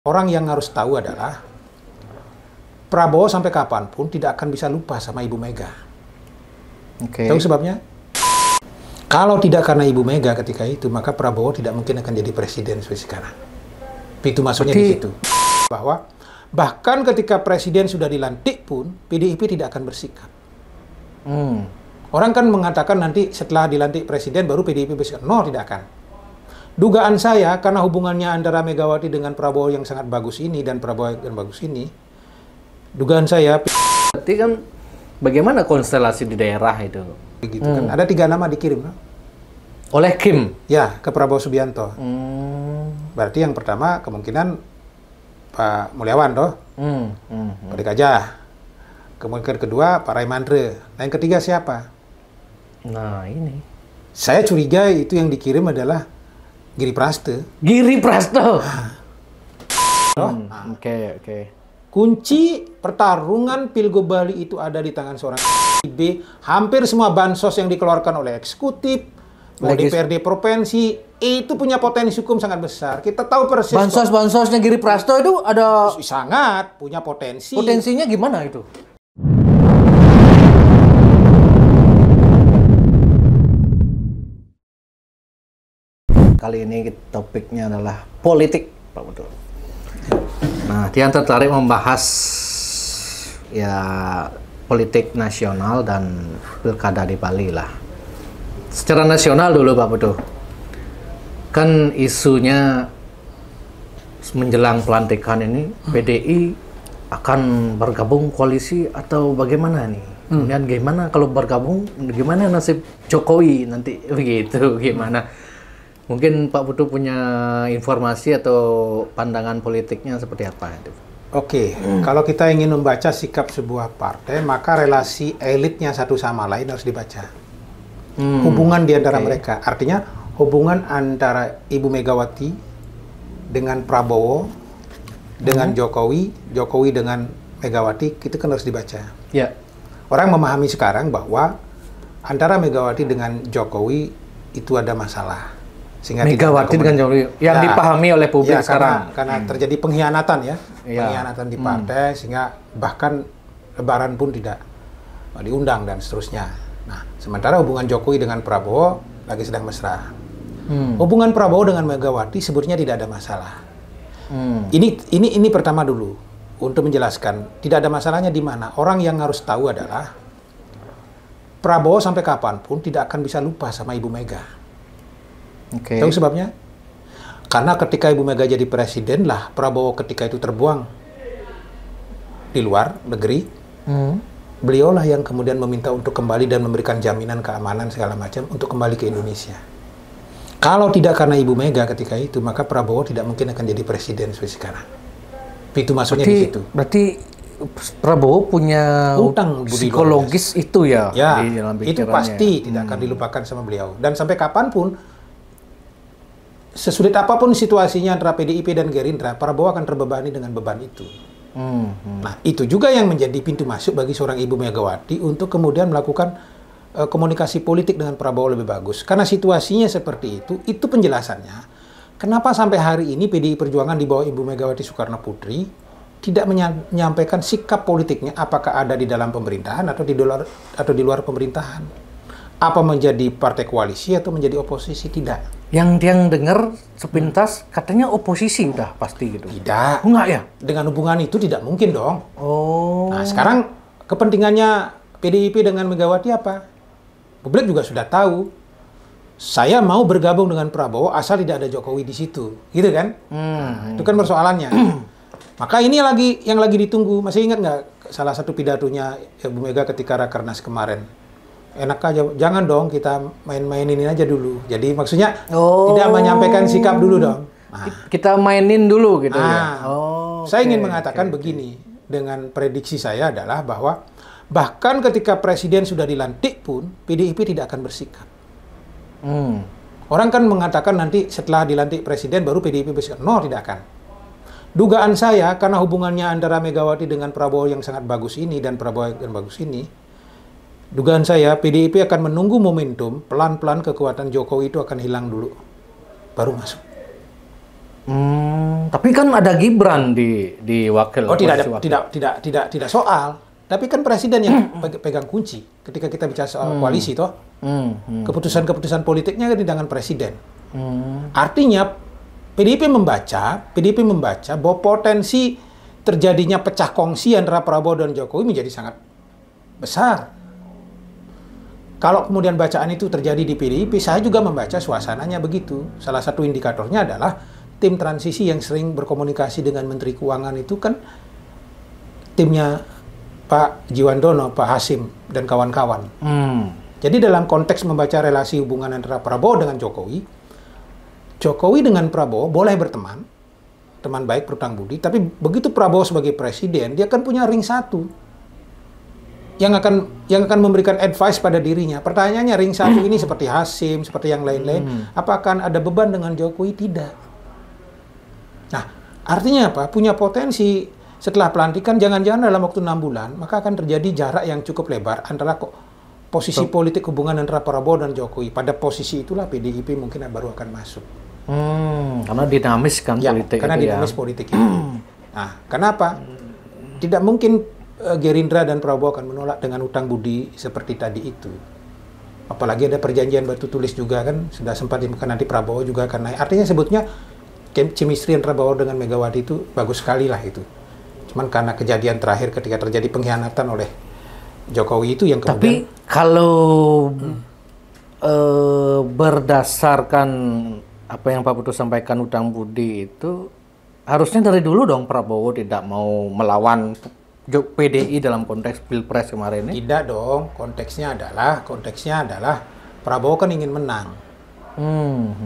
Orang yang harus tahu adalah Prabowo sampai kapanpun tidak akan bisa lupa sama Ibu Mega. Tahu sebabnya? Kalau tidak karena Ibu Mega ketika itu, maka Prabowo tidak mungkin akan jadi presiden seperti sekarang. Itu maksudnya di situ. Bahwa bahkan ketika presiden sudah dilantik pun, PDIP tidak akan bersikap. Orang kan mengatakan nanti setelah dilantik presiden baru PDIP bersikap. No, tidak akan. Dugaan saya, karena hubungannya antara Megawati dengan Prabowo yang sangat bagus ini dan Prabowo yang bagus ini, dugaan saya... Berarti kan bagaimana konstelasi di daerah itu? Gitu kan. Ada 3 nama dikirim. No? Oleh Kim? Ya, ke Prabowo Subianto. Berarti yang pertama kemungkinan Pak Mulyawan, toh? Pak Dekajah. Kemungkinan kedua Pak Raimandre. Nah, yang ketiga siapa? Nah, ini. Saya curiga itu yang dikirim adalah Giri Praste. Giri Praste. Oke. Kunci pertarungan Pilgub Bali itu ada di tangan seorang B. Hampir semua bansos yang dikeluarkan oleh eksekutif, mau DPRD provinsi, itu punya potensi hukum sangat besar. Kita tahu persis. Bansos-bansosnya Giri Praste itu ada sangat punya potensi. Potensinya gimana itu? Kali ini topiknya adalah politik, Pak Betul. Nah, Tian tertarik membahas ya politik nasional dan pilkada di Bali lah. Secara nasional dulu, Pak Betul. Kan isunya menjelang pelantikan ini PDI akan bergabung koalisi atau bagaimana nih? Kemudian gimana kalau bergabung, gimana nasib Jokowi nanti begitu, gimana? Mungkin Pak Putu punya informasi atau pandangan politiknya seperti apa itu? Oke, kalau kita ingin membaca sikap sebuah partai, maka relasi elitnya satu sama lain harus dibaca. Hubungan di antara mereka, artinya hubungan antara Ibu Megawati dengan Prabowo, dengan Jokowi, Jokowi dengan Megawati, itu kan harus dibaca. Ya. Orang memahami sekarang bahwa antara Megawati dengan Jokowi itu ada masalah. Sehingga Megawati dengan Jokowi yang dipahami oleh publik sekarang. Karena terjadi pengkhianatan ya. Pengkhianatan di partai, sehingga bahkan Lebaran pun tidak diundang dan seterusnya. Nah, sementara hubungan Jokowi dengan Prabowo lagi sedang mesra. Hubungan Prabowo dengan Megawati sebetulnya tidak ada masalah. Ini pertama dulu untuk menjelaskan tidak ada masalahnya di mana. Orang yang harus tahu adalah Prabowo sampai kapanpun tidak akan bisa lupa sama Ibu Mega. Tahu sebabnya? Karena ketika Ibu Mega jadi presiden lah, Prabowo ketika itu terbuang di luar negeri, beliaulah yang kemudian meminta untuk kembali dan memberikan jaminan keamanan segala macam untuk kembali ke Indonesia. Kalau tidak karena Ibu Mega ketika itu, maka Prabowo tidak mungkin akan jadi presiden seperti sekarang. Itu maksudnya di situ. Berarti Prabowo punya utang psikologis itu ya? Ya, di dalam pikirannya. Itu pasti tidak akan dilupakan sama beliau. Dan sampai kapanpun, sesulit apapun situasinya antara PDIP dan Gerindra, Prabowo akan terbebani dengan beban itu. Nah, itu juga yang menjadi pintu masuk bagi seorang Ibu Megawati untuk kemudian melakukan komunikasi politik dengan Prabowo lebih bagus. Karena situasinya seperti itu penjelasannya. Kenapa sampai hari ini PDI Perjuangan di bawah Ibu Megawati Soekarno Putri tidak menyampaikan sikap politiknya, apakah ada di dalam pemerintahan atau di luar pemerintahan. Apa menjadi partai koalisi atau menjadi oposisi? Tidak. Yang dengar sepintas katanya oposisi udah pasti gitu. Tidak. Enggak ya? Dengan hubungan itu tidak mungkin dong. Nah, sekarang kepentingannya PDIP dengan Megawati apa? Publik juga sudah tahu. Saya mau bergabung dengan Prabowo asal tidak ada Jokowi di situ. Gitu kan? Itu kan persoalannya. Maka ini yang lagi ditunggu. Masih ingat nggak salah satu pidatonya Bu Mega ketika Rakernas kemarin? Enak aja, jangan dong kita main-mainin aja dulu. Jadi maksudnya tidak menyampaikan sikap dulu dong. Kita mainin dulu gitu ya. Saya ingin mengatakan begini, dengan prediksi saya adalah bahwa bahkan ketika presiden sudah dilantik pun PDIP tidak akan bersikap. Orang kan mengatakan nanti setelah dilantik presiden baru PDIP bersikap. No, tidak akan. Dugaan saya karena hubungannya antara Megawati dengan Prabowo yang sangat bagus ini dan Prabowo yang bagus ini, dugaan saya PDIP akan menunggu momentum, pelan-pelan kekuatan Jokowi itu akan hilang dulu, baru masuk. Tapi kan ada Gibran di wakil. Oh, tidak soal. Tapi kan presiden yang pegang kunci ketika kita bicara soal koalisi toh. Keputusan-keputusan politiknya kan di tangan presiden. Artinya PDIP membaca bahwa potensi terjadinya pecah kongsi antara Prabowo dan Jokowi menjadi sangat besar. Kalau kemudian bacaan itu terjadi di PDIP, saya juga membaca suasananya begitu. Salah satu indikatornya adalah tim transisi yang sering berkomunikasi dengan Menteri Keuangan itu kan timnya Pak Jiwandono, Pak Hasim, dan kawan-kawan. Jadi dalam konteks membaca relasi hubungan antara Prabowo dengan Jokowi, Jokowi dengan Prabowo boleh berteman, teman baik berutang budi, tapi begitu Prabowo sebagai presiden, dia kan punya ring satu yang akan memberikan advice pada dirinya. Pertanyaannya, ring satu ini seperti Hasim, seperti yang lain-lain, apakah ada beban dengan Jokowi? Tidak. Nah, artinya apa? Punya potensi setelah pelantikan, jangan-jangan dalam waktu 6 bulan, maka akan terjadi jarak yang cukup lebar antara posisi politik hubungan antara Prabowo dan Jokowi. Pada posisi itulah PDIP mungkin baru akan masuk. Karena dinamis kan politik karena itu dinamis politik itu. Nah, kenapa? Tidak mungkin Gerindra dan Prabowo akan menolak dengan utang budi seperti tadi itu. Apalagi ada perjanjian batu tulis juga kan, sudah sempat dimakan, nanti Prabowo juga akan naik. Artinya sebutnya chemistry antara Prabowo dengan Megawati itu bagus sekali lah itu. Cuman karena kejadian terakhir ketika terjadi pengkhianatan oleh Jokowi itu yang kemudian... Tapi kalau berdasarkan apa yang Pak Putu sampaikan utang budi itu, harusnya dari dulu dong Prabowo tidak mau melawan PDI dalam konteks Pilpres kemarin ini? Tidak dong, konteksnya adalah Prabowo kan ingin menang.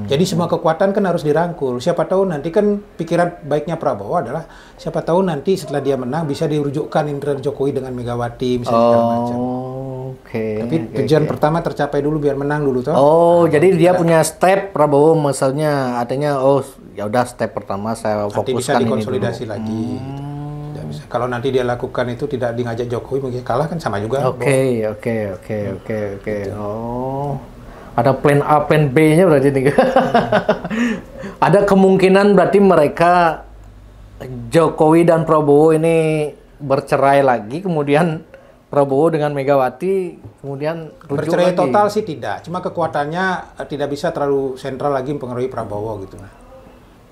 Jadi semua kekuatan kan harus dirangkul. Siapa tahu nanti kan pikiran baiknya Prabowo adalah siapa tahu nanti setelah dia menang bisa dirujukkan indera Jokowi dengan Megawati misalnya segala macam. Tapi tujuan pertama tercapai dulu biar menang dulu toh. Jadi dia punya step Prabowo misalnya, artinya ya udah step pertama saya fokuskan nanti bisa dikonsolidasi lagi. Kalau nanti dia lakukan itu tidak ngajak Jokowi mungkin kalah kan sama juga. Oke. Ada plan A, plan B-nya berarti nih. Ada kemungkinan berarti mereka Jokowi dan Prabowo ini bercerai lagi, kemudian Prabowo dengan Megawati kemudian bercerai lagi. Total sih tidak, cuma kekuatannya tidak bisa terlalu sentral lagi mempengaruhi Prabowo gitu.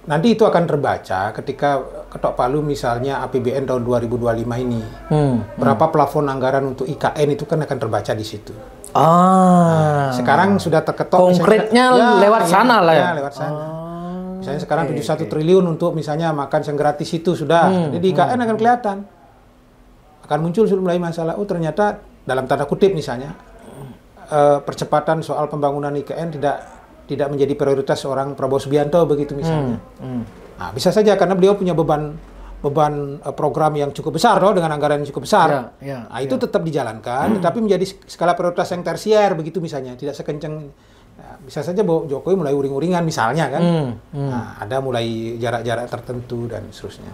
Nanti itu akan terbaca ketika ketok palu misalnya APBN tahun 2025 ini. Berapa plafon anggaran untuk IKN itu kan akan terbaca di situ. Sekarang sudah terketok. Konkretnya lewat sana lah ya. Lewat sana. Misalnya sekarang 71 triliun untuk misalnya makan siang gratis itu sudah. Jadi di IKN akan kelihatan. Akan muncul mulai masalah. Ternyata dalam tanda kutip misalnya percepatan soal pembangunan IKN tidak menjadi prioritas seorang Prabowo Subianto begitu misalnya. Nah, bisa saja karena beliau punya beban program yang cukup besar loh, dengan anggaran yang cukup besar. Itu tetap dijalankan, tetapi menjadi skala prioritas yang tersier begitu misalnya, tidak sekencang. Bisa saja Jokowi mulai uring-uringan misalnya kan. Nah, ada mulai jarak-jarak tertentu dan seterusnya.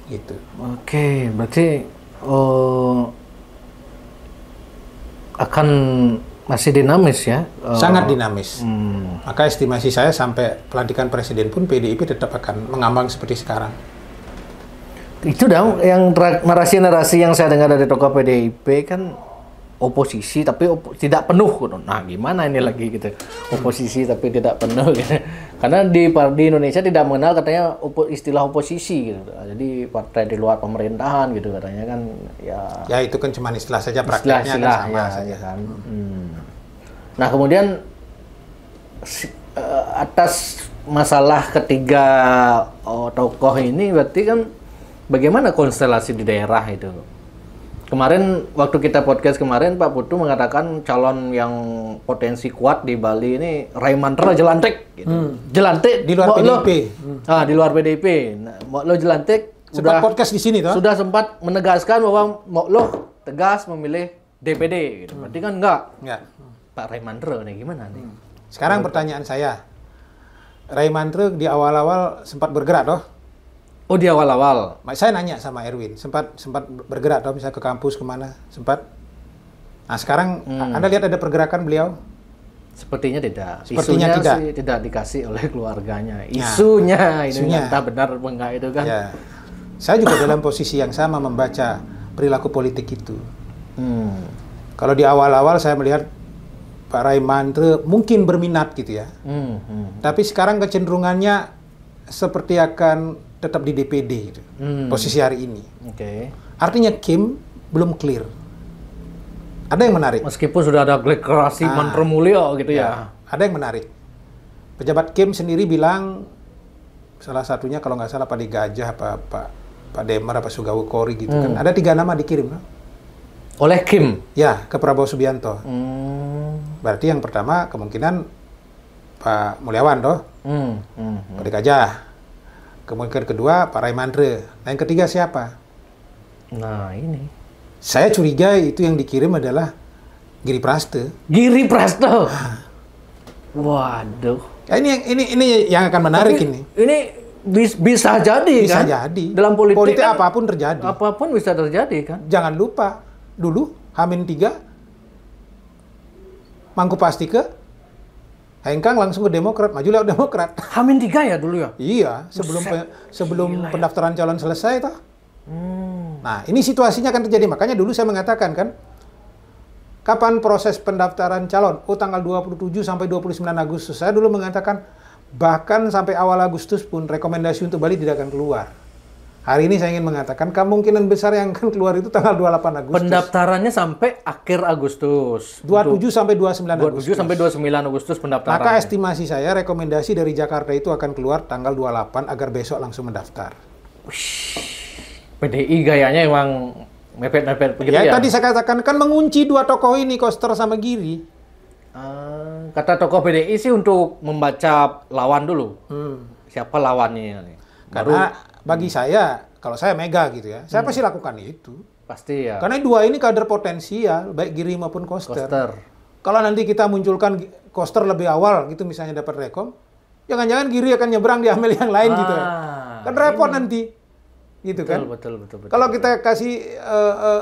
Gitu. Oke, berarti akan masih dinamis ya? Sangat dinamis. Maka estimasi saya sampai pelantikan presiden pun PDIP tetap akan mengambang seperti sekarang. Itu dong yang narasi-narasi yang saya dengar dari tokoh PDIP kan oposisi tapi tidak penuh. Nah gimana ini lagi gitu, oposisi tapi tidak penuh gitu. Karena di Indonesia tidak mengenal katanya istilah oposisi gitu. Jadi partai di luar pemerintahan gitu katanya kan ya. Ya itu kan cuma istilah saja, prakteknya kan sama saja kan. Nah kemudian atas masalah ketiga tokoh ini berarti kan bagaimana konstelasi di daerah itu? Kemarin waktu kita podcast kemarin Pak Putu mengatakan calon yang potensi kuat di Bali ini Raimandra Jelantik gitu. Jelantik di luar PDIP. Di luar PDIP. Nah, Moklo Jelantik sempat podcast di sini toh. Sudah sempat menegaskan bahwa Moklo tegas memilih DPD gitu. Berarti kan enggak. Pak Raimandra nih gimana nih? Sekarang pertanyaan saya. Raimandra di awal-awal sempat bergerak toh? Oh di awal-awal. Saya nanya sama Erwin, sempat bergerak atau misalnya ke kampus kemana? Sempat. Nah sekarang Anda lihat ada pergerakan beliau? Sepertinya tidak. Sepertinya Isunya tidak. sih tidak dikasih oleh keluarganya. Isunya entah benar apa enggak itu kan. Ya. Saya juga dalam posisi yang sama membaca perilaku politik itu. Kalau di awal-awal saya melihat Pak Raimandre mungkin berminat gitu ya. Tapi sekarang kecenderungannya seperti akan tetap di DPD gitu. Posisi hari ini. Artinya Kim belum clear. Ada yang menarik. Meskipun sudah ada deklarasi mantra mulia gitu ya. Ada yang menarik. Pejabat Kim sendiri bilang, salah satunya kalau nggak salah Pak Digajah, Pak Demar, apa Sugawu Kori gitu kan. Ada 3 nama dikirim. Oleh Kim? Ya, ke Prabowo Subianto. Berarti yang pertama kemungkinan Pak Mulyawan toh. Pak Digajah. Kemungkinan kedua Pak Raimandre. Nah, yang ketiga siapa? Nah, ini. Saya curiga itu yang dikirim adalah Giri Praste. Giri Praste. Waduh. Ya, ini yang akan menarik. Tapi ini bisa jadi bisa kan? jadi. Dalam politik kan, apapun terjadi. Apapun bisa terjadi kan? Jangan lupa dulu H-3 Mangku Pasti ke Hengkang langsung ke Demokrat, maju lewat Demokrat. H-3 ya dulu ya? Iya, sebelum pendaftaran calon selesai toh. Nah, ini situasinya akan terjadi. Makanya dulu saya mengatakan kan, kapan proses pendaftaran calon? Oh, tanggal 27 sampai 29 Agustus. Saya dulu mengatakan, bahkan sampai awal Agustus pun rekomendasi untuk Bali tidak akan keluar. Hari ini saya ingin mengatakan, kemungkinan besar yang akan keluar itu tanggal 28 Agustus. Pendaftarannya sampai akhir Agustus. 27 sampai 29 Agustus. 27 sampai 29 Agustus pendaftaran. Maka estimasi saya, rekomendasi dari Jakarta itu akan keluar tanggal 28 agar besok langsung mendaftar. PDI gayanya emang mepet-mepet begitu ya? Ya, tadi saya katakan kan mengunci 2 tokoh ini, Koster sama Giri. Kata tokoh PDI sih untuk membaca lawan dulu. Siapa lawannya? Karena bagi saya, kalau saya mega gitu ya, saya pasti lakukan itu. Pasti ya. Karena 2 ini kader potensial, baik Giri maupun Koster. Kalau nanti kita munculkan Koster lebih awal gitu misalnya dapat rekom, jangan-jangan Giri akan nyebrang diambil yang lain gitu ya. Kan repot nanti. Gitu kan? Betul. Kalau kita kasih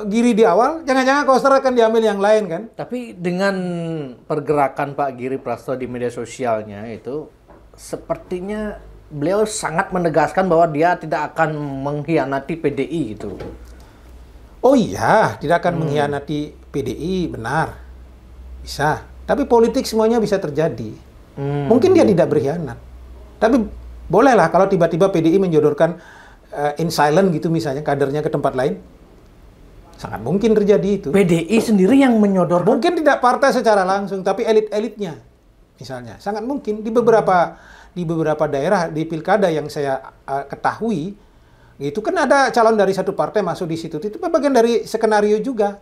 Giri di awal, jangan-jangan Koster akan diambil yang lain kan? Tapi dengan pergerakan Pak Giri Prasto di media sosialnya itu, sepertinya beliau sangat menegaskan bahwa dia tidak akan mengkhianati PDI gitu. Oh iya, tidak akan mengkhianati PDI, benar. Bisa. Tapi politik semuanya bisa terjadi. Mungkin dia tidak berkhianat. Tapi bolehlah kalau tiba-tiba PDI menjodohkan in silent gitu misalnya kadernya ke tempat lain, sangat mungkin terjadi itu. PDI sendiri yang menyodorkan? Mungkin tidak partai secara langsung, tapi elit-elitnya misalnya, sangat mungkin di beberapa daerah di pilkada yang saya ketahui, itu kan ada calon dari satu partai masuk di situ, itu bagian dari skenario juga.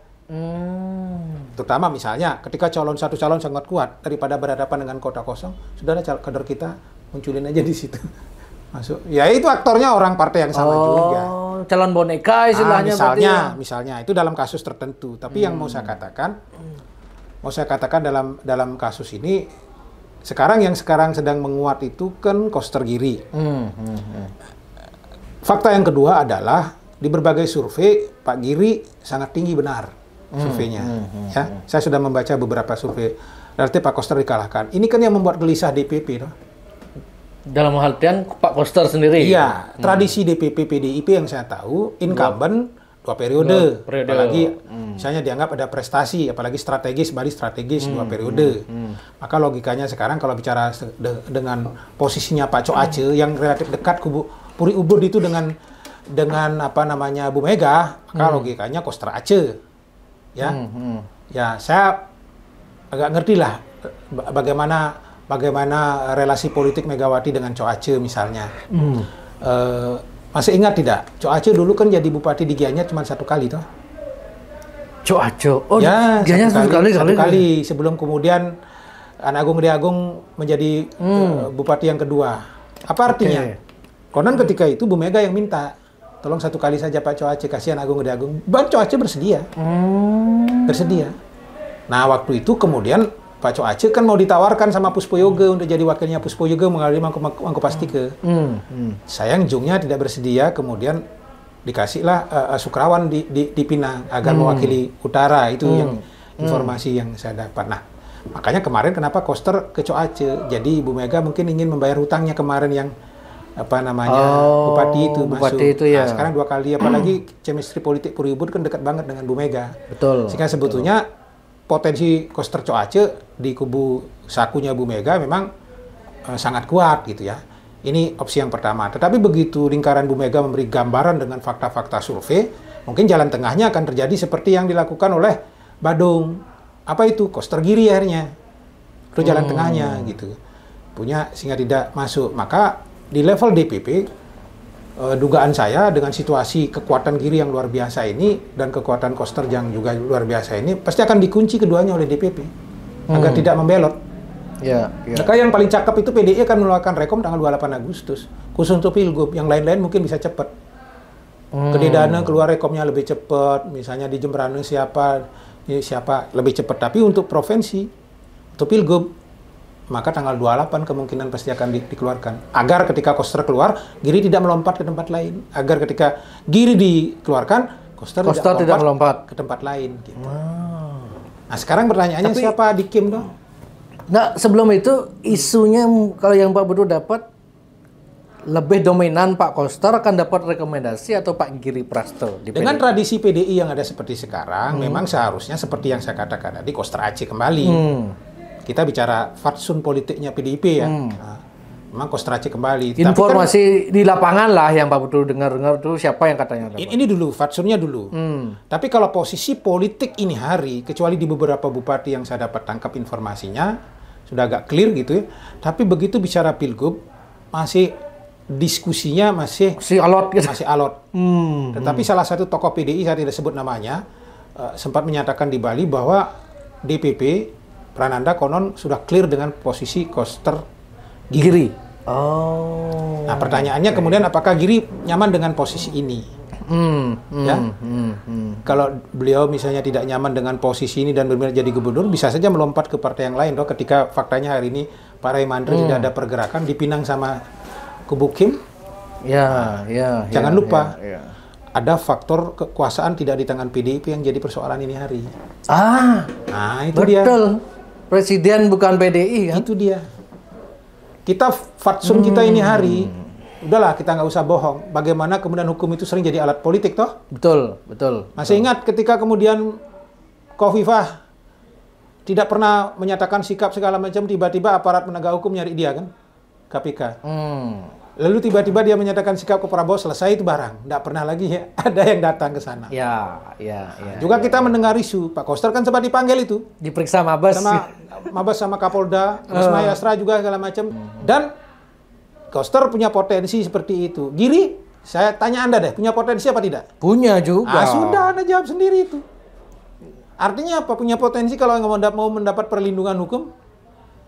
Terutama misalnya ketika satu calon sangat kuat daripada berhadapan dengan kota kosong, sudah ada kader kita munculin aja di situ. Masuk. Ya itu aktornya orang partai yang sama juga. Calon boneka istilahnya. Misalnya itu dalam kasus tertentu. Tapi yang mau saya katakan dalam kasus ini yang sekarang sedang menguat itu kan Koster Giri. Fakta yang kedua adalah di berbagai survei Pak Giri sangat tinggi benar surveinya. Ya, saya sudah membaca beberapa survei. Relatif Pak Koster dikalahkan. Ini kan yang membuat gelisah DPP, toh. Dalam artian Pak Koster sendiri? Iya, tradisi DPP PDIP yang saya tahu, incumbent 2 periode. Apalagi misalnya dianggap ada prestasi, apalagi strategis, Bali strategis 2 periode. Maka logikanya sekarang kalau bicara dengan posisinya Pak Coace yang relatif dekat kubu Puri Ubud itu dengan Bu Mega, maka logikanya Koster Aceh. Ya. Ya, saya agak ngerti lah bagaimana relasi politik Megawati dengan Coace misalnya. Masih ingat tidak? Coace dulu kan jadi bupati di Gianyar cuma 1 kali toh. Coace? Oh ya, Gianyar satu kali. Sebelum kemudian Agung Gede Agung menjadi bupati yang kedua. Apa artinya? Konon ketika itu Bu Mega yang minta, tolong 1 kali saja Pak Coace, kasihan Agung Gede Agung. Coace bersedia. Bersedia. Nah waktu itu kemudian Pak Coace kan mau ditawarkan sama Puspo Yoga untuk jadi wakilnya Puspo Yoga mengalami Mangku Pastike. Sayang Jungnya tidak bersedia, kemudian dikasihlah Sukrawan di Pinang agar mewakili Utara. Itu yang informasi yang saya dapat. Nah, Makanya kemarin kenapa Koster ke Coace. Jadi Ibu Mega mungkin ingin membayar hutangnya kemarin yang bupati itu bupati masuk. Itu ya. Nah, sekarang 2 kali, apalagi chemistry politik Purwibun kan dekat banget dengan Bu Mega. Betul. Sehingga sebetulnya potensi Koster Coace di kubu sakunya Bu Mega memang sangat kuat gitu ya. Ini opsi yang pertama. Tetapi begitu lingkaran Bu Mega memberi gambaran dengan fakta-fakta survei, mungkin jalan tengahnya akan terjadi seperti yang dilakukan oleh Badung. Apa itu? Koster Giri akhirnya. Itu jalan tengahnya gitu. Punya sehingga tidak masuk. Maka di level DPP, dugaan saya dengan situasi kekuatan Giri yang luar biasa ini dan kekuatan Koster yang juga luar biasa ini, pasti akan dikunci keduanya oleh DPP agar tidak membelot. Ya. Maka yang paling cakep itu PDI akan mengeluarkan rekom tanggal 28 Agustus. Khusus untuk Pilgub, yang lain-lain mungkin bisa cepat. Kededana keluar rekomnya lebih cepat, misalnya di Jemberana siapa lebih cepat. Tapi untuk provinsi, untuk Pilgub, maka tanggal 28 kemungkinan pasti akan dikeluarkan. Agar ketika Koster keluar, Giri tidak melompat ke tempat lain. Agar ketika Giri dikeluarkan, Koster tidak melompat ke tempat lain. Gitu. Nah sekarang pertanyaannya siapa di Kim dong? Nah sebelum itu isunya kalau yang Pak Putu dapat lebih dominan Pak Koster akan dapat rekomendasi atau Pak Giri Prasto di dengan PDI? tradisi PDI yang ada seperti sekarang, memang seharusnya seperti yang saya katakan tadi, Koster Aceh kembali. Kita bicara fatsun politiknya PDIP ya. Nah, memang Koster Aceh kembali. Informasi di lapangan lah yang Pak Putu dengar-dengar itu siapa yang katanya dapat? Ini dulu, fatsunnya dulu. Tapi kalau posisi politik ini hari, kecuali di beberapa bupati yang saya dapat tangkap informasinya, sudah agak clear gitu ya. Tapi begitu bicara Pilgub, masih diskusinya masih alot gitu. Masih alot. Tetapi salah satu tokoh PDI, saya tidak sebut namanya, sempat menyatakan di Bali bahwa DPP Prananda konon sudah clear dengan posisi Koster Giri. Nah pertanyaannya kemudian apakah Giri nyaman dengan posisi ini? Kalau beliau misalnya tidak nyaman dengan posisi ini dan berminat jadi gubernur, bisa saja melompat ke partai yang lain. Ketika faktanya hari ini Pak Raimandri tidak ada pergerakan, dipinang sama kubu Kim. Jangan lupa, ada faktor kekuasaan tidak di tangan PDIP yang jadi persoalan ini hari. Nah itu betul. Dia. Presiden bukan PDI kan? Itu dia. Kita fatsun kita ini hari, udahlah kita nggak usah bohong. Bagaimana kemudian hukum itu sering jadi alat politik toh? Betul. Masih ingat ketika kemudian Khofifah tidak pernah menyatakan sikap segala macam, tiba-tiba aparat penegak hukum nyari dia kan? KPK. Lalu tiba-tiba dia menyatakan sikap ke Prabowo, selesai itu barang. Nggak pernah lagi ya ada yang datang ke sana. Juga kita mendengar isu, Pak Koster kan sempat dipanggil itu. Diperiksa Mabes. Sama Kapolda, Mas Mayastra juga segala macam. Dan Koster punya potensi seperti itu. Giri, saya tanya Anda deh, punya potensi apa tidak? Punya juga. Sudah, Anda jawab sendiri itu. Artinya apa? Punya potensi kalau mau mendapat perlindungan hukum?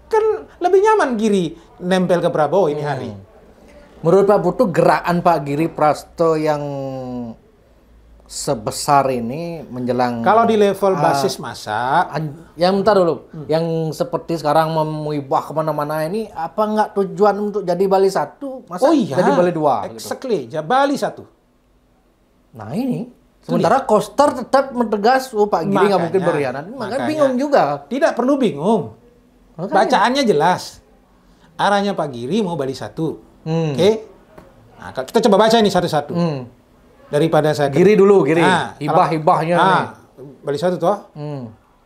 Kan lebih nyaman Giri nempel ke Prabowo ini hari. Menurut Pak Putu, gerakan Pak Giri Prasto yang sebesar ini menjelang... Kalau di level basis massa... Yang bentar dulu, yang seperti sekarang memuibah kemana-mana ini, apa nggak tujuan untuk jadi Bali 1? Masa jadi Bali 2? Exactly, jadi Bali 1. Nah ini, sementara Koster tetap mentegas, Pak Giri nggak mungkin berkhianat. Makanya bingung juga. Tidak perlu bingung. Bacaannya jelas. Arahnya Pak Giri mau Bali 1. Oke. Nah, kita coba baca ini satu-satu. Daripada saya Giri dulu, Giri. Hibah-hibahnya nih. Bali 1 toh.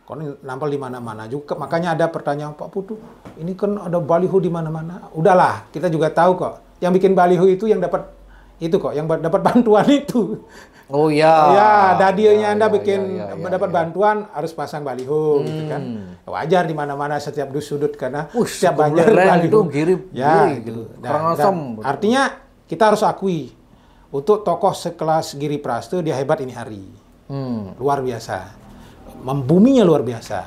Kon nampal di mana-mana juga. Makanya ada pertanyaan Pak Putu, ini kan ada baliho di mana-mana. Udahlah, kita juga tahu kok. Yang bikin baliho itu yang dapat itu kok, yang dapat bantuan itu. Oh ya. Ya, dadionya Anda bikin mendapat bantuan harus pasang baliho gitu kan. Wajar di mana-mana setiap sudut karena setiap banjar baliho. Giri gitu. Dan artinya kita harus akui untuk tokoh sekelas Giri Prasto dia hebat ini hari. Luar biasa. Membuminya luar biasa.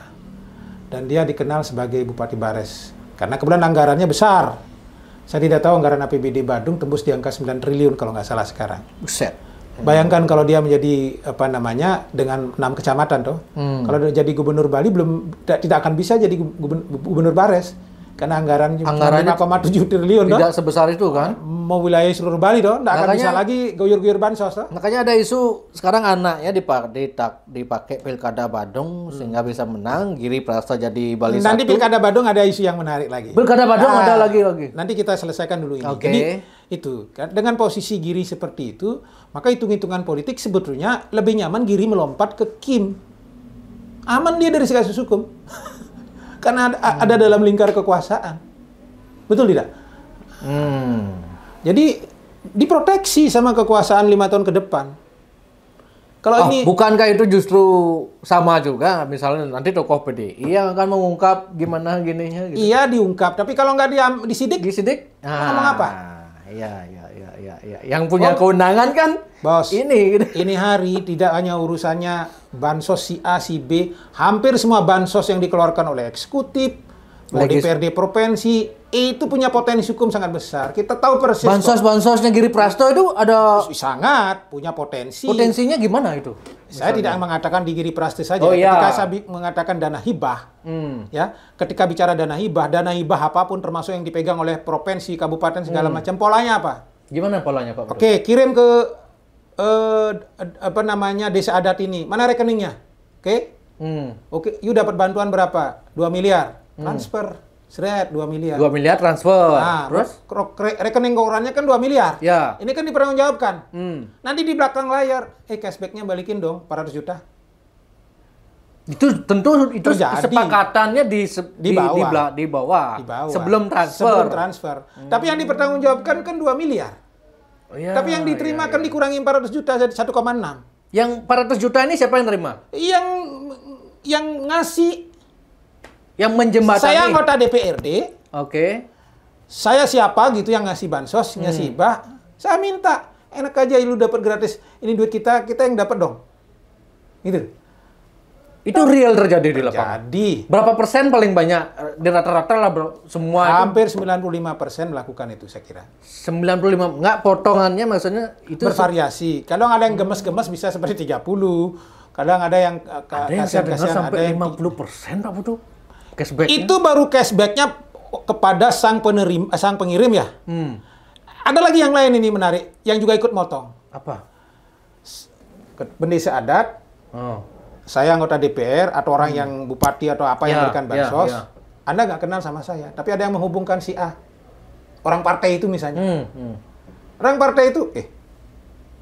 Dan dia dikenal sebagai Bupati Bares karena kemudian anggarannya besar. Saya tidak tahu anggaran APBD Badung tembus di angka 9 triliun kalau nggak salah sekarang. Buset. Bayangkan kalau dia menjadi dengan 6 kecamatan toh. Kalau dia jadi gubernur Bali tidak akan bisa jadi gubernur Bares Karena anggarannya 5,7 triliun tidak sebesar itu kan. Mau wilayah seluruh Bali dong, nggak akan bisa lagi goyor-goyor bansos. Makanya ada isu sekarang anaknya dipakai Pilkada Badung sehingga bisa menang, Giri Prasta jadi Bali Nanti 1. Pilkada Badung ada isu yang menarik lagi. Pilkada Badung ada lagi. Nanti kita selesaikan dulu ini. Oke. Jadi itu kan dengan posisi Giri seperti itu, maka hitung-hitungan politik sebetulnya lebih nyaman Giri melompat ke Kim. Aman dia dari segala kasus hukum. Karena ada dalam lingkar kekuasaan. Betul tidak? Jadi diproteksi sama kekuasaan 5 tahun ke depan. Kalau ini bukankah itu justru sama juga, misalnya nanti tokoh PDI yang akan mengungkap gimana gininya gitu. Iya diungkap, tapi kalau nggak disidik? Ngomong apa? Iya. Yang punya kewenangan kan Bos, ini hari tidak hanya urusannya bansos si A, si B, hampir semua bansos yang dikeluarkan oleh eksekutif, DPRD provinsi, itu punya potensi hukum sangat besar. Kita tahu persis. Bansosnya Giri Prasto itu ada sangat punya potensi. Potensinya gimana itu? Saya tidak mengatakan di Giri Prasto saja. Iya. Ketika saya mengatakan dana hibah, ya, ketika bicara dana hibah apapun termasuk yang dipegang oleh provinsi, kabupaten segala macam, polanya apa? Gimana polanya Pak? Oke, kirim ke desa adat ini. Mana rekeningnya? Oke? Oke, you dapat bantuan berapa? 2 miliar. Transfer. Seret 2 miliar. 2 miliar transfer. Nah, terus rekening keuangannya kan 2 miliar. Ya. Ini kan dipertanggungjawabkan. Nanti di belakang layar, cashback-nya balikin dong 400 juta. Itu tentu itu terjadi. Kesepakatannya di bawah. Sebelum transfer. Tapi yang dipertanggungjawabkan kan 2 miliar. Ya, tapi yang diterima kan dikurangi 400 juta jadi 1,6. Yang 400 juta ini siapa yang terima? Yang ngasih. Yang menjembatani. Saya anggota DPRD. Oke. Saya siapa gitu yang ngasih bansos, ngasih hibah. Saya minta. Enak aja lu dapat gratis. Ini duit kita yang dapat dong. Gitu. Itu real terjadi di lapangan. Jadi. Berapa persen paling banyak di rata-rata lah bro? Semua hampir 95% melakukan itu saya kira. 95 enggak potongannya maksudnya itu bervariasi. Kadang ada yang gemes-gemes bisa seperti 30. Kadang ada yang kasihan-kasihan sampai 50% Pak Putu. Cashback. Itu baru cashback-nya kepada sang pengirim ya. Ada lagi yang lain ini menarik yang juga ikut motong. Apa? Desa adat. Saya anggota DPR atau orang yang bupati atau apa yang berikan bansos, Anda nggak kenal sama saya, tapi ada yang menghubungkan si A, orang partai itu misalnya. Orang partai itu,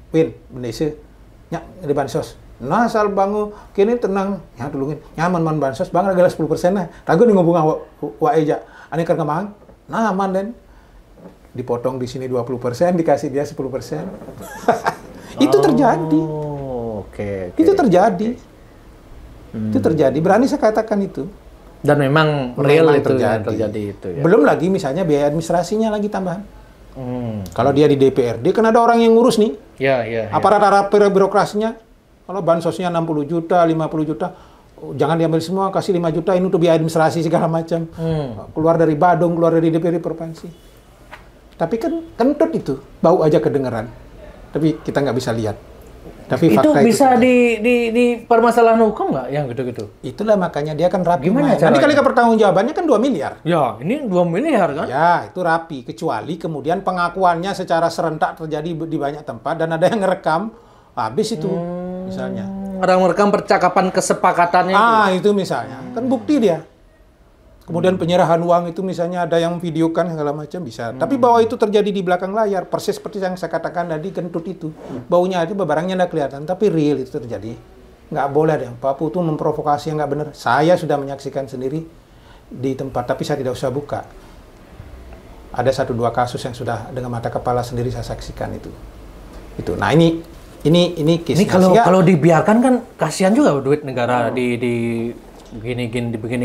Win, Bendesa, di bansos. Nah, asal bangun, kini tenang, ya tulungin, nyaman man bansos, bang regala 10% nah. Ragu nih ngubung wa eja, ane kan kemang, nah aman den, dipotong di sini 20%, dikasih dia 10%. Itu terjadi. Oke. Itu terjadi. Itu terjadi, berani saya katakan itu. Dan memang real itu terjadi itu ya. Belum lagi misalnya biaya administrasinya lagi tambahan. Kalau dia di DPRD kan ada orang yang ngurus nih. Ya. Aparat birokrasinya. Kalau bansosnya 60 juta, 50 juta, jangan diambil semua, kasih 5 juta ini untuk biaya administrasi segala macam. Keluar dari Badung, keluar dari DPRD provinsi. Tapi kan kentut itu, bau aja kedengeran. Tapi kita nggak bisa lihat. Tapi itu fakta bisa itu di permasalahan hukum nggak yang gitu-gitu? Itulah makanya dia kan rapi. Gimana caranya? Nanti kali pertanggungjawabannya kan 2 miliar. Ya, ini 2 miliar kan? Ya, itu rapi. Kecuali kemudian pengakuannya secara serentak terjadi di banyak tempat dan ada yang ngerekam, habis itu misalnya. Orang merekam percakapan kesepakatannya. Itu misalnya. Kan bukti dia. Kemudian penyerahan uang itu misalnya ada yang videokan segala macam bisa. Tapi bahwa itu terjadi di belakang layar, persis seperti yang saya katakan tadi, kentut itu. Baunya itu, barangnya nggak kelihatan, tapi real itu terjadi. Nggak boleh deh, Pak Putu memprovokasi yang nggak benar. Saya sudah menyaksikan sendiri di tempat, tapi saya tidak usah buka. Ada 1-2 kasus yang sudah dengan mata kepala sendiri saya saksikan itu. Nah ini case. Ini kalau dibiarkan kan kasihan juga duit negara di begini.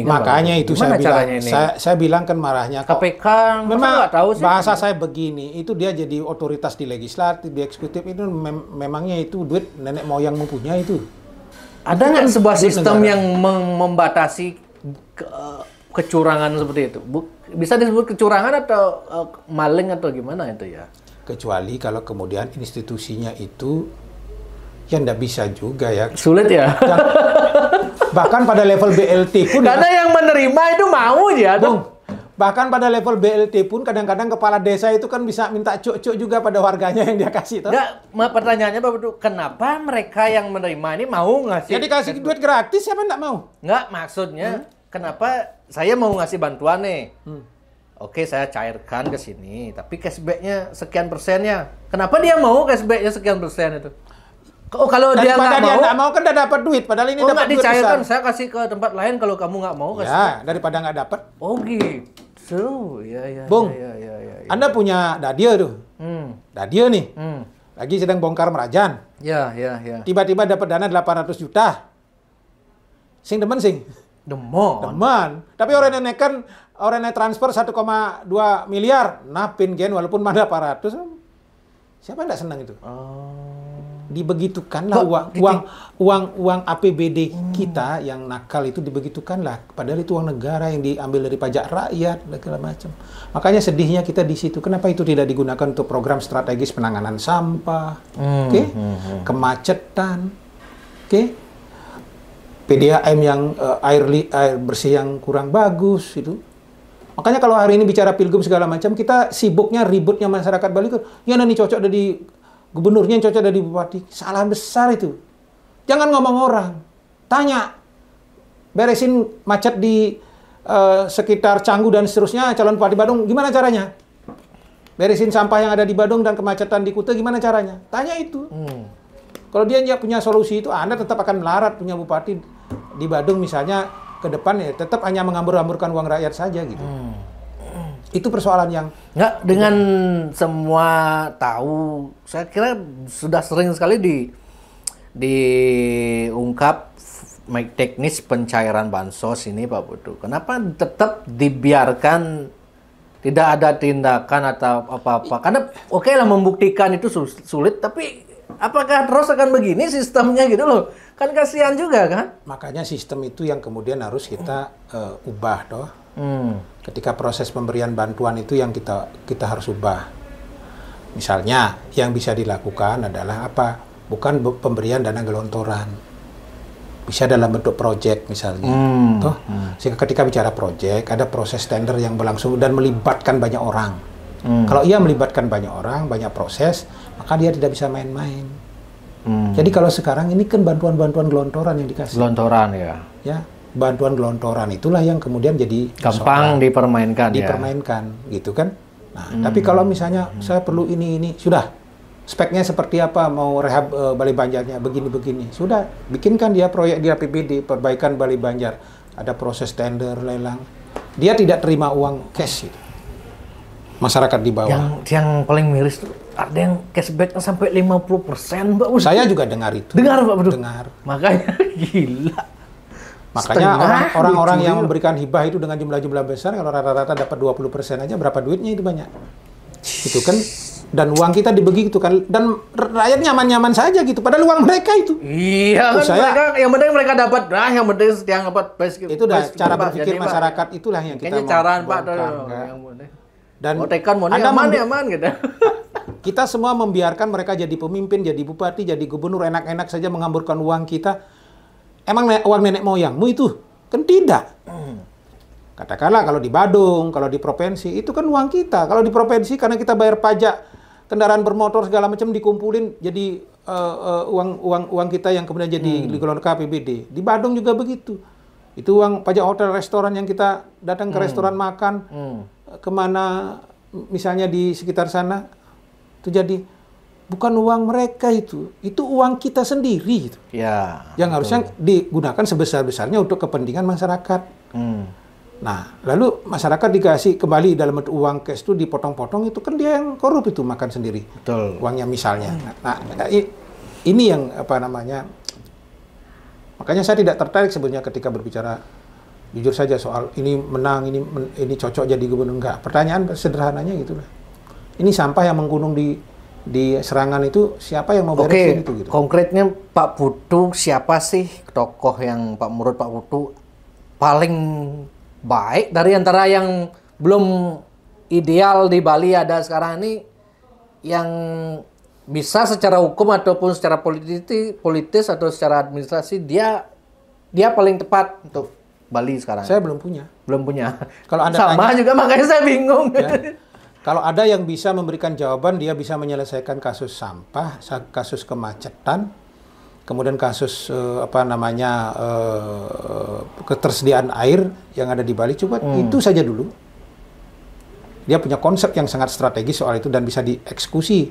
Makanya itu saya bilang kan marahnya KPK memang nggak tahu sih. Bahasa saya begini, itu dia jadi otoritas di legislatif, di eksekutif itu memangnya itu duit nenek moyang mempunyai itu. Ada nggak sebuah sistem yang membatasi kecurangan seperti itu? Bisa disebut kecurangan atau maling atau gimana itu ya? Kecuali kalau kemudian institusinya itu yang nggak bisa juga ya. Sulit ya. Bahkan pada level BLT pun. Karena yang menerima itu mau ya, Bahkan pada level BLT pun kadang-kadang kepala desa itu kan bisa minta cuk-cuk juga pada warganya yang dia kasih. Toh? Enggak, pertanyaannya Pak Putu, kenapa mereka yang menerima ini mau ngasih? Jadi kasih duit gratis, siapa enggak mau? Enggak, maksudnya kenapa saya mau ngasih bantuan nih? Oke, saya cairkan ke sini, tapi cashback-nya sekian persennya. Kenapa dia mau cashback-nya sekian persen itu? Oh, kalau dia nggak mau kan udah dapat duit, padahal ini dapat duit dicairkan, besar. saya kasih ke tempat lain kalau kamu nggak mau kasih. Ya, daripada nggak dapat. Oh gitu, ya. Bung, Anda punya Dadia tuh. Dadia nih, lagi sedang bongkar merajan. Ya. Tiba-tiba dapat dana 800 juta. Sing demen sing. Demen. Tapi orang yang nekan, orang yang transfer 1,2 miliar, napin gen walaupun mana 800. Siapa nggak senang itu? Dibegitukanlah uang APBD kita yang nakal itu dibegitukanlah. Padahal itu uang negara yang diambil dari pajak rakyat segala macam. Makanya sedihnya kita di situ. Kenapa itu tidak digunakan untuk program strategis penanganan sampah, kemacetan, PDAM yang air bersih yang kurang bagus itu. Makanya kalau hari ini bicara pilgub segala macam, kita sibuknya ributnya masyarakat Bali kan, ya ini cocok ada di gubernurnya, yang cocok ada di bupati. Salah besar itu. Jangan ngomong orang. Tanya. Beresin macet di sekitar Canggu dan seterusnya, calon bupati Badung, gimana caranya? Beresin sampah yang ada di Badung dan kemacetan di Kuta, gimana caranya? Tanya itu. Kalau dia nggak punya solusi itu, Anda tetap akan melarat punya bupati di Badung misalnya, ke depan ya tetap hanya menghambur-hamburkan uang rakyat saja gitu. Itu persoalan yang nggak, dengan semua tahu, saya kira sudah sering sekali diungkap teknis pencairan bansos ini Pak Putu. Kenapa tetap dibiarkan, tidak ada tindakan atau apa-apa? Karena oke lah membuktikan itu sulit, tapi apakah terus akan begini sistemnya gitu loh? Kan kasihan juga kan? Makanya sistem itu yang kemudian harus kita ubah toh. Ketika proses pemberian bantuan itu yang kita harus ubah. Misalnya yang bisa dilakukan adalah apa? Bukan pemberian dana gelontoran. Bisa dalam bentuk proyek misalnya. Toh? Sehingga ketika bicara proyek ada proses tender yang berlangsung dan melibatkan banyak orang. Kalau ia melibatkan banyak orang, banyak proses, maka dia tidak bisa main-main. Jadi kalau sekarang ini kan bantuan-bantuan gelontoran yang dikasih. Gelontoran ya. Ya. Bantuan gelontoran itulah yang kemudian jadi gampang dipermainkan gitu kan. Nah, tapi kalau misalnya saya perlu ini sudah speknya seperti apa, mau rehab Balai Banjarnya begini sudah bikinkan dia proyek di APBD perbaikan Balai Banjar, ada proses tender lelang, dia tidak terima uang cash gitu. Masyarakat di bawah yang paling miris tuh ada yang cashback sampai 50% Mbak. Saya juga dengar itu. Dengar. Makanya gila. Makanya orang-orang yang memberikan hibah itu dengan jumlah-jumlah besar, kalau rata-rata dapat 20% aja, berapa duitnya itu banyak. Itu kan, dan uang kita dibagi gitu kan, dan rakyat nyaman-nyaman saja gitu, padahal uang mereka itu. Iya kan, yang penting mereka dapat, yang penting yang dapat. Itu dah cara berpikir masyarakat, itulah yang kita mau bongkar. Dan aman gitu. Kita semua membiarkan mereka jadi pemimpin, jadi bupati, jadi gubernur, enak-enak saja menghamburkan uang kita. Emang uang nenek moyangmu itu? Kan tidak. Katakanlah kalau di Badung, kalau di provinsi, itu kan uang kita. Kalau di provinsi karena kita bayar pajak kendaraan bermotor segala macam dikumpulin jadi uang kita yang kemudian jadi digelontorkan ke APBD. Di Badung juga begitu. Itu uang pajak hotel, restoran yang kita datang ke restoran makan, kemana misalnya di sekitar sana, itu jadi bukan uang mereka itu uang kita sendiri itu. Ya. Yang harusnya digunakan sebesar-besarnya untuk kepentingan masyarakat. Nah, lalu masyarakat dikasih kembali dalam bentuk uang cash itu dipotong-potong, itu kan dia yang korup itu makan sendiri. Betul. Uangnya misalnya. Nah, ini yang apa namanya? Makanya saya tidak tertarik sebenarnya ketika berbicara jujur saja soal ini menang, ini cocok jadi gubernur, enggak. Pertanyaan sederhananya gitulah. Ini sampah yang menggunung di Serangan itu siapa yang mau beresin itu gitu. Konkretnya Pak Putu siapa sih tokoh yang menurut Pak Putu paling baik dari antara yang belum ideal di Bali ada sekarang ini, yang bisa secara hukum ataupun secara politis atau secara administrasi dia paling tepat untuk Bali sekarang? Saya belum punya. Belum punya. Kalau Anda sama tanya, juga makanya saya bingung. Ya, kalau ada yang bisa memberikan jawaban, dia bisa menyelesaikan kasus sampah, kasus kemacetan, kemudian kasus ketersediaan air yang ada di Bali. Coba itu saja dulu. Dia punya konsep yang sangat strategis soal itu dan bisa dieksekusi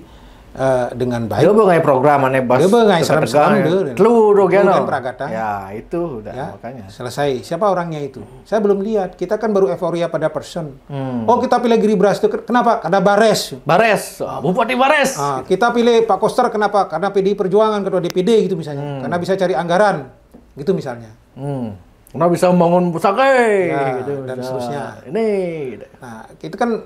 dengan baik. Dia bengai program aneh bas. Dia bengai seram-seram deh. Telu kan Pragata. Ya, itu udah ya, makanya. Selesai. Siapa orangnya itu? Saya belum lihat. Kita kan baru euforia pada person. Oh, kita pilih Giribras itu kenapa? Karena Bares. Bupati Bares. Kita pilih Pak Koster kenapa? Karena PDI Perjuangan, ketua DPD gitu misalnya. Karena bisa cari anggaran. Gitu misalnya. Karena bisa membangun pusake gitu, dan seterusnya. Ini. Nah, itu kan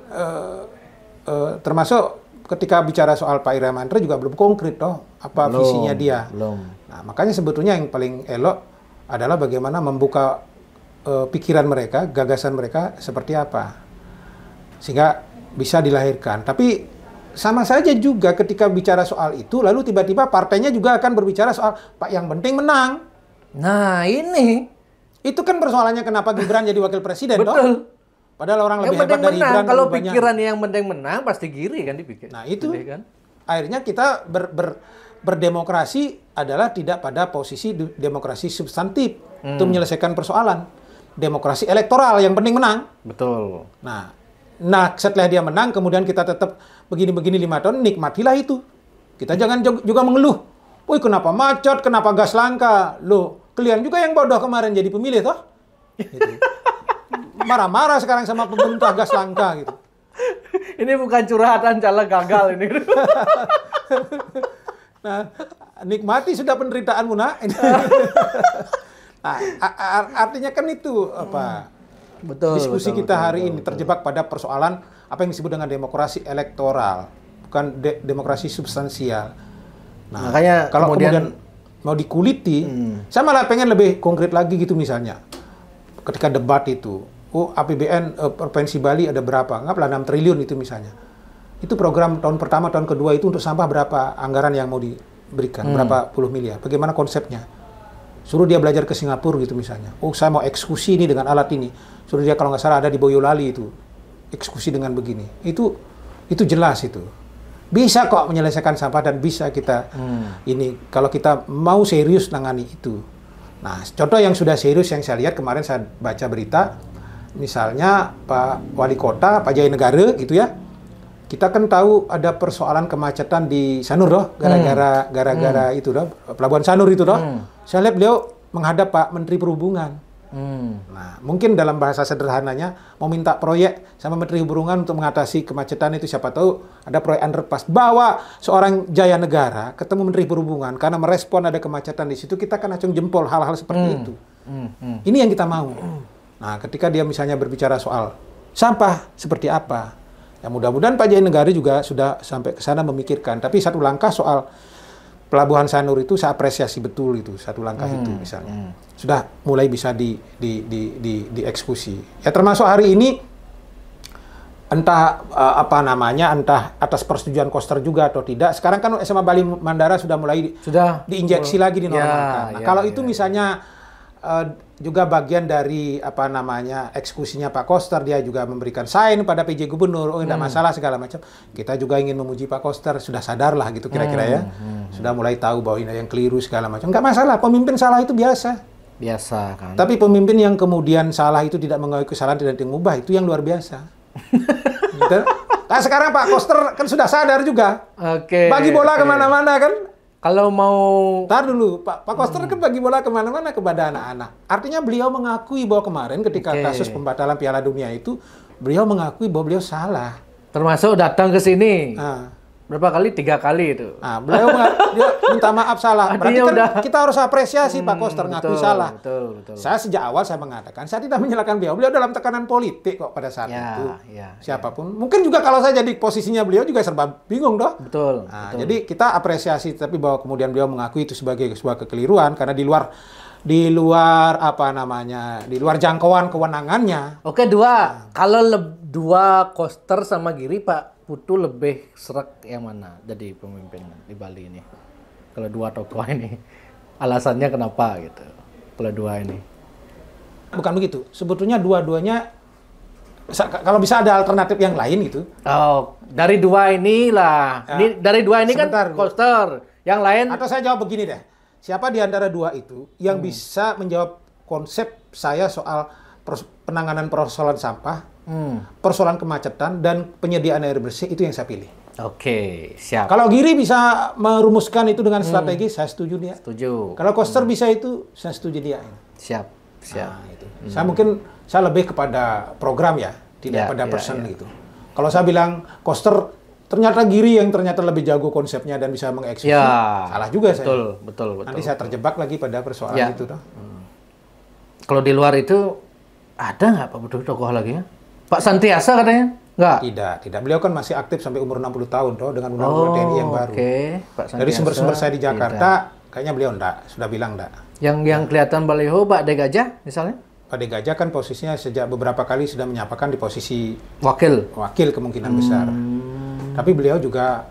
termasuk ketika bicara soal Pak Ira Mantra juga belum konkret apa visinya dia. Nah, makanya sebetulnya yang paling elok adalah bagaimana membuka pikiran mereka, gagasan mereka seperti apa. Sehingga bisa dilahirkan. Tapi sama saja juga ketika bicara soal itu, lalu tiba-tiba partainya juga akan berbicara soal Pak yang penting menang. Nah, ini. Itu kan persoalannya kenapa Gibran jadi wakil presiden. Betul. Padahal orang lebih hebat dari menang. Gibran. Kalau pikiran yang penting menang pasti Giri kan dipikir. Nah itu kan? Akhirnya kita berdemokrasi adalah tidak pada posisi demokrasi substantif untuk menyelesaikan persoalan. Demokrasi elektoral yang penting menang. Betul. Nah setelah dia menang kemudian kita tetap begini-begini 5 tahun, nikmatilah itu. Kita jangan juga mengeluh. Woi kenapa macet, kenapa gas langka? Loh, kalian juga yang bodoh kemarin jadi pemilih toh? Gitu. Marah-marah sekarang sama pemerintah gas langka gitu. Ini bukan curhatan caleg gagal ini. Nah, nikmati sudah penderitaanmu nak. Nah, artinya kan itu apa? Betul. Diskusi kita hari ini terjebak pada persoalan apa yang disebut dengan demokrasi elektoral, bukan demokrasi substansial. Nah, makanya kalau kemudian mau dikuliti, saya malah pengen lebih konkret lagi gitu misalnya. Ketika debat itu, APBN Provinsi Bali ada berapa? Anggaplah 6 triliun itu misalnya. Itu program tahun pertama, tahun kedua itu untuk sampah berapa anggaran yang mau diberikan? Berapa puluh miliar? Bagaimana konsepnya? Suruh dia belajar ke Singapura gitu misalnya. Saya mau eksekusi ini dengan alat ini. Suruh dia kalau nggak salah ada di Boyolali itu. Eksekusi dengan begini. Itu jelas itu. Bisa kok menyelesaikan sampah dan bisa kita ini kalau kita mau serius nangani itu. Nah, contoh yang sudah serius yang saya lihat kemarin saya baca berita. Misalnya Pak Wali Kota, Pak Jaya Negara gitu ya. Kita kan tahu ada persoalan kemacetan di Sanur gara-gara itu Pelabuhan Sanur itu Saya lihat beliau menghadap Pak Menteri Perhubungan. Nah, mungkin dalam bahasa sederhananya mau minta proyek sama Menteri Perhubungan untuk mengatasi kemacetan itu, siapa tahu ada proyek underpass. Bawa seorang Jaya Negara ketemu Menteri Perhubungan karena merespon ada kemacetan di situ, kita kan acung jempol hal-hal seperti itu. Ini yang kita mau. Nah, ketika dia misalnya berbicara soal sampah seperti apa, ya mudah-mudahan Pak Jaya Negara juga sudah sampai ke sana memikirkan. Tapi satu langkah soal Pelabuhan Sanur itu saya apresiasi betul itu, satu langkah itu misalnya. Sudah mulai bisa dieksekusi. Ya termasuk hari ini entah entah atas persetujuan Koster juga atau tidak. Sekarang kan SMA Bali Mandara sudah mulai diinjeksi lagi di normalkan. Nah, kalau itu misalnya juga bagian dari eksekusinya Pak Koster, dia juga memberikan sign pada PJ Gubernur, tidak masalah segala macam. Kita juga ingin memuji Pak Koster, sudah sadarlah gitu kira-kira ya. Sudah mulai tahu bahwa ini yang keliru segala macam. Nggak masalah, pemimpin salah itu biasa. Biasa kan. Tapi pemimpin yang kemudian salah itu tidak mengakui kesalahan, tidak mengubah, itu yang luar biasa. Gitu. Nah sekarang Pak Koster kan sudah sadar juga. Bagi bola kemana-mana kan. Kalau mau... Ntar dulu, Pak Koster kan bagi bola kemana-mana kepada anak-anak. Artinya beliau mengakui bahwa kemarin ketika kasus pembatalan Piala Dunia itu, beliau mengakui bahwa beliau salah. Termasuk datang ke sini. Berapa kali? 3 kali itu. Nah, beliau dia minta maaf salah. Berarti kan kita harus apresiasi Pak Koster ngakui salah. Betul. Saya sejak awal saya mengatakan, saya tidak menyalahkan beliau. Beliau dalam tekanan politik kok pada saat itu. Siapapun. Mungkin juga kalau saya jadi posisinya beliau juga serba bingung doh. Betul. Jadi kita apresiasi, tapi bahwa kemudian beliau mengakui itu sebagai sebuah kekeliruan karena di luar jangkauan kewenangannya. Oke, kalau dua Koster sama Giri, Pak Putu lebih serak yang mana jadi pemimpin di Bali ini? Kalau dua tokoh ini, alasannya kenapa gitu? Kalau dua ini? Bukan begitu. Sebetulnya dua-duanya kalau bisa ada alternatif yang lain gitu. Oh, dari dua inilah. Ya. Dari dua ini Sebentar, kan Koster. Yang lain Atau saya jawab begini deh. Siapa di antara dua itu yang bisa menjawab konsep saya soal penanganan persoalan sampah, persoalan kemacetan, dan penyediaan air bersih, itu yang saya pilih. Oke, siap. Kalau Giri bisa merumuskan itu dengan strategi, saya setuju dia. Setuju. Kalau Koster bisa itu, saya setuju dia. Siap, siap. Nah, itu. Saya lebih kepada program ya, tidak pada person gitu. Kalau saya bilang Koster, ternyata Giri yang ternyata lebih jago konsepnya dan bisa mengeksekusi, salah juga saya. Betul. Nanti saya terjebak lagi pada persoalan itu toh. Kalau di luar itu ada nggak Pak Putu tokoh lagi ya? Pak Santiasa katanya? Nggak? Tidak. Beliau kan masih aktif sampai umur 60 tahun toh dengan undang-undang TNI yang baru. Pak Santiasa. Dari sumber-sumber saya di Jakarta, kayaknya beliau sudah bilang enggak. Yang kelihatan baliho Pak De Gajah misalnya? Pak De Gajah kan posisinya sejak beberapa kali sudah menyapakan di posisi wakil kemungkinan besar. Tapi beliau juga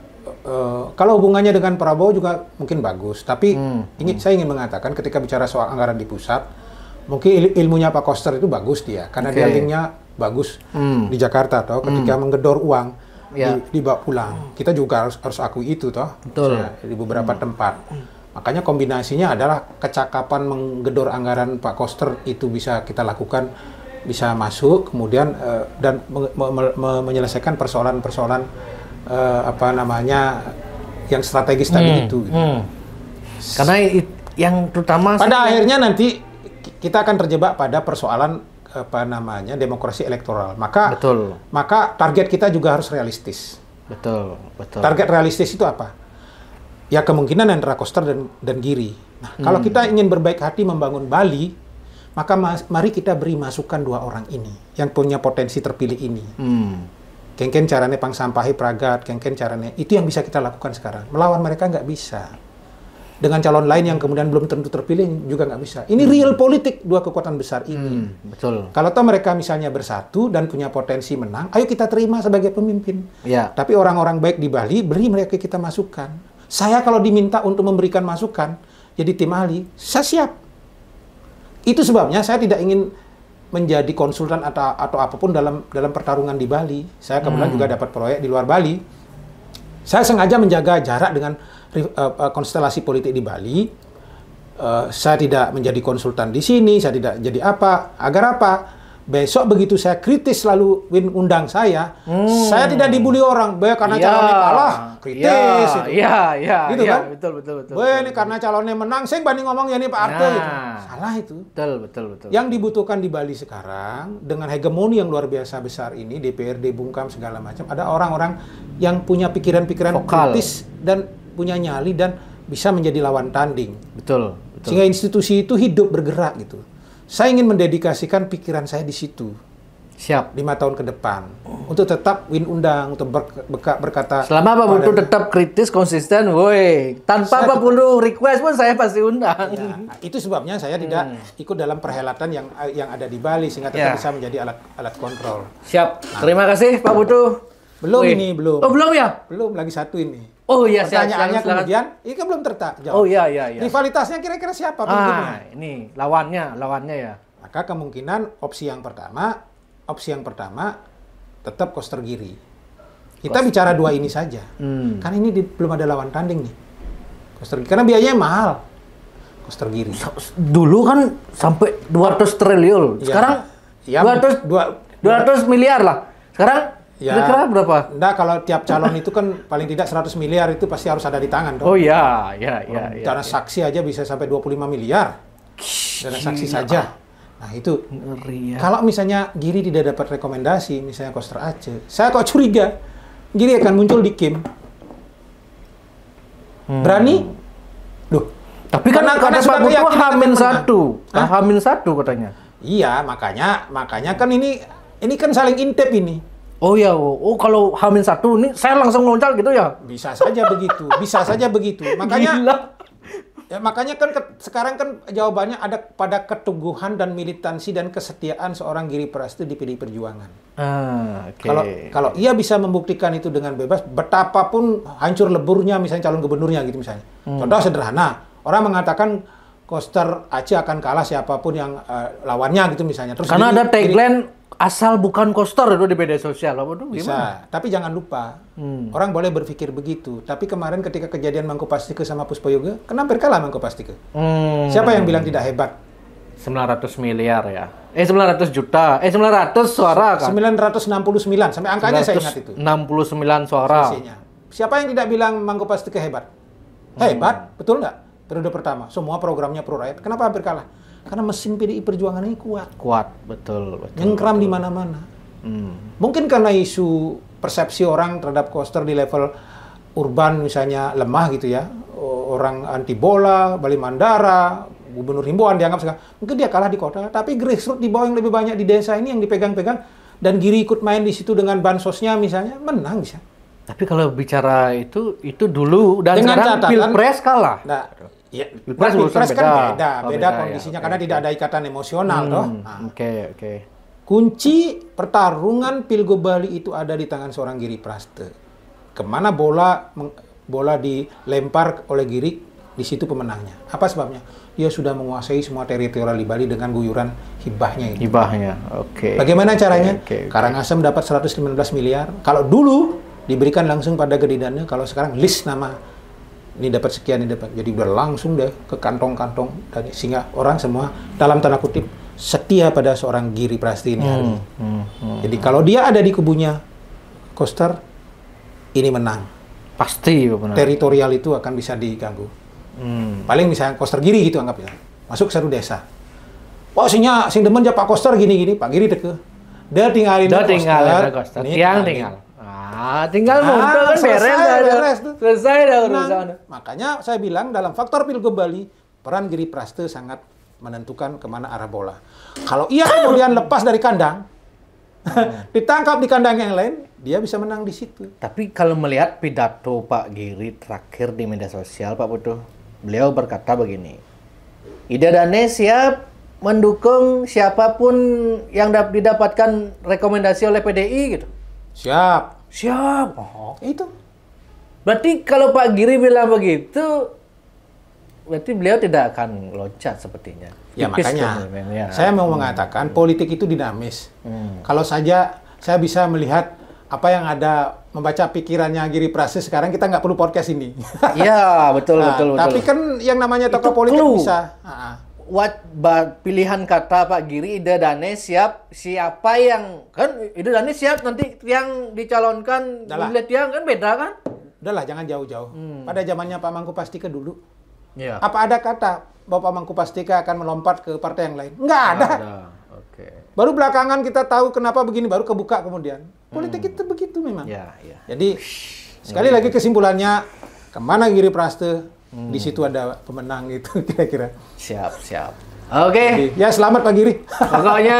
kalau hubungannya dengan Prabowo juga mungkin bagus. Tapi saya ingin mengatakan ketika bicara soal anggaran di pusat, mungkin ilmunya Pak Koster itu bagus dia karena dia linknya bagus di Jakarta toh ketika menggedor uang dibawa pulang. Kita juga harus akui itu toh. Betul. Di beberapa tempat. Makanya kombinasinya adalah kecakapan menggedor anggaran Pak Koster itu bisa kita lakukan, bisa masuk kemudian dan menyelesaikan persoalan-persoalan yang strategis tadi itu. Karena yang terutama pada akhirnya nanti kita akan terjebak pada persoalan demokrasi elektoral. Maka target kita juga harus realistis. Betul. Target realistis itu apa? Ya kemungkinan antara Koster dan Giri. Nah, kalau kita ingin berbaik hati membangun Bali, maka mari kita beri masukan dua orang ini yang punya potensi terpilih ini. Kengken caranya pangsampahi Pragat, kengken caranya itu yang bisa kita lakukan sekarang. Melawan mereka nggak bisa. Dengan calon lain yang kemudian belum tentu terpilih juga nggak bisa. Ini real politik dua kekuatan besar ini. Betul. Kalau toh mereka misalnya bersatu dan punya potensi menang, ayo kita terima sebagai pemimpin. Ya. Tapi orang-orang baik di Bali, beri mereka kita masukan. Saya kalau diminta untuk memberikan masukan jadi tim ahli, saya siap. Itu sebabnya saya tidak ingin menjadi konsultan atau apapun dalam pertarungan di Bali. Saya kebetulan juga dapat proyek di luar Bali. Saya sengaja menjaga jarak dengan konstelasi politik di Bali. Saya tidak menjadi konsultan di sini, saya tidak jadi apa. Agar apa? Besok begitu saya kritis lalu undang saya tidak dibully orang, karena calonnya kalah, kritis gitu kan? Betul. Ini karena calonnya menang, saya banding ngomong ya nih Pak Arte gitu. Salah itu. Betul. Yang dibutuhkan di Bali sekarang dengan hegemoni yang luar biasa besar ini, DPRD, Bungkam segala macam, ada orang-orang yang punya pikiran-pikiran kritis dan punya nyali dan bisa menjadi lawan tanding. Betul. Sehingga institusi itu hidup bergerak gitu. Saya ingin mendedikasikan pikiran saya di situ. Siap. 5 tahun ke depan. Untuk tetap undang, untuk berkata... Selama Pak Putu tetap kritis, konsisten, tanpa Pak Putu request pun saya pasti undang. Ya, itu sebabnya saya tidak ikut dalam perhelatan yang ada di Bali, sehingga tetap bisa menjadi alat kontrol. Siap. Terima kasih Pak Putu. Belum. Oh, belum ya? Belum, lagi satu ini. Oh iya, pertanyaannya kemudian, ini kan belum terjawab. Oh iya. Rivalitasnya kira-kira siapa pemimpinnya? Ini lawannya ya. Maka kemungkinan opsi yang pertama tetap Koster Giri. Kita bicara dua ini saja. Karena ini belum ada lawan tanding nih. Koster Giri. Karena biayanya mahal. Koster Giri. Dulu kan sampai 200 triliun. Sekarang 200 miliar lah. Sekarang kira-kira berapa? Enggak, kalau tiap calon itu kan paling tidak 100 miliar itu pasti harus ada di tangan dong. Oh iya. Dana saksi aja bisa sampai 25 miliar. Dana saksi saja. Nah itu. Ngeri ya. Kalau misalnya Giri tidak dapat rekomendasi, misalnya Koster Aceh, saya kok curiga Giri akan muncul di Kim. Berani? Duh. Tapi karena Pak Putu Hamin satu katanya. Iya, makanya kan ini kan saling intip ini. Oh ya, kalau Hamin satu ini saya langsung loncat gitu ya? Bisa saja begitu. Makanya kan sekarang kan jawabannya ada pada keteguhan dan militansi dan kesetiaan seorang Giri Prastu di PDI Perjuangan. Kalau ia bisa membuktikan itu dengan bebas, betapapun hancur leburnya misalnya calon gubernurnya gitu misalnya. Contoh sederhana, orang mengatakan Koster Aceh akan kalah siapapun yang lawannya gitu misalnya. Terus Karena Giri- ada tagline asal bukan koster itu di media sosial. Apa tuh? Bisa, Gimana? tapi jangan lupa, orang boleh berpikir begitu. Tapi kemarin ketika kejadian Mangku Pastike sama Puspa Yoga, kenapa kalah Mangku Pastike? Siapa yang bilang tidak hebat? 900 miliar ya. 900 juta. 900 suara kan. 969, sampai angkanya saya ingat itu. 69 suara. Selisihnya. Siapa yang tidak bilang Mangku Pastike hebat? Hebat, betul nggak? Periode pertama, semua programnya pro rakyat. Kenapa hampir kalah? Karena mesin PDI Perjuangan ini kuat. Kuat, betul. Nyengkram di mana-mana. Mungkin karena isu persepsi orang terhadap Koster di level urban misalnya lemah gitu ya. Orang anti bola, Bali Mandara, Gubernur Himbauan dianggap sekarang. Mungkin dia kalah di kota, tapi grassroots di bawah yang lebih banyak di desa ini yang dipegang-pegang dan Giri ikut main di situ dengan bansosnya misalnya, menang bisa. Tapi kalau bicara itu dulu dan Dengan sekarang catatan- Pilpres kalah. Nah, ya, Pilpres Pilpres kan beda. beda, Oh, beda beda, kondisinya ya. karena Oke, tidak ada ikatan emosional toh. Nah, Oke. kunci pertarungan Pilgub Bali itu ada di tangan seorang Giri Praste. Kemana bola dilempar oleh Giri, di situ pemenangnya. Apa sebabnya? Dia sudah menguasai semua teritorial di Bali dengan guyuran hibahnya ini. Hibahnya. Oke. Bagaimana caranya? Oke. Karangasem dapat 115 miliar. Kalau dulu diberikan langsung pada Gedidannya, kalau sekarang list nama. Ini dapat sekian, ini dapat. Jadi udah langsung deh ke kantong-kantong dan sehingga orang semua dalam tanda kutip setia pada seorang Giri Prasti ini hari ini. Jadi kalau dia ada di kubunya Koster, ini menang. Pasti benar. Teritorial itu akan bisa diganggu. Paling misalnya Koster Giri gitu anggap ya. Masuk satu desa. Wah, sing demen Pak Koster gini-gini, Pak Giri teke. Dia tinggalin Koster. Ini Yang tinggal. Tinggal muncul kan beres tuh. Selesai dah Menang. urusan. Makanya saya bilang dalam faktor Pilgub Bali, peran Giri Praste sangat menentukan kemana arah bola. Kalau ia kemudian lepas dari kandang, ditangkap di kandang yang lain, dia bisa menang di situ. Tapi kalau melihat pidato Pak Giri terakhir di media sosial, Pak Putu, beliau berkata begini, Ida Dane siap mendukung siapapun yang didapatkan rekomendasi oleh PDI gitu. Siap. Oh. Itu. Berarti kalau Pak Giri bilang begitu, berarti beliau tidak akan loncat sepertinya. Ya Tipis makanya, kan, ya. saya mau mengatakan politik itu dinamis. Kalau saja saya bisa melihat apa yang ada, membaca pikirannya Giri Praste sekarang, kita nggak perlu podcast ini. Iya, betul. Tapi kan yang namanya tokoh Itu politik clue. bisa. Pilihan kata Pak Giri, Ida Dane siap, siapa yang kan Ida Dane siap nanti yang dicalonkan Udah lah. melihat yang kan beda kan? Udahlah, jangan jauh-jauh. Pada zamannya Pak Mangku Pastike dulu, Iya. apa ada kata bahwa Pak Mangku Pastike akan melompat ke partai yang lain? Nggak ada. Oke. Baru belakangan kita tahu kenapa begini, baru kebuka kemudian. Politik itu begitu memang. Ya. Jadi sekali lagi kesimpulannya, kemana Giri Praste, di situ ada pemenang itu kira-kira. Siap. Oke. Ya selamat Pak Giri. Pokoknya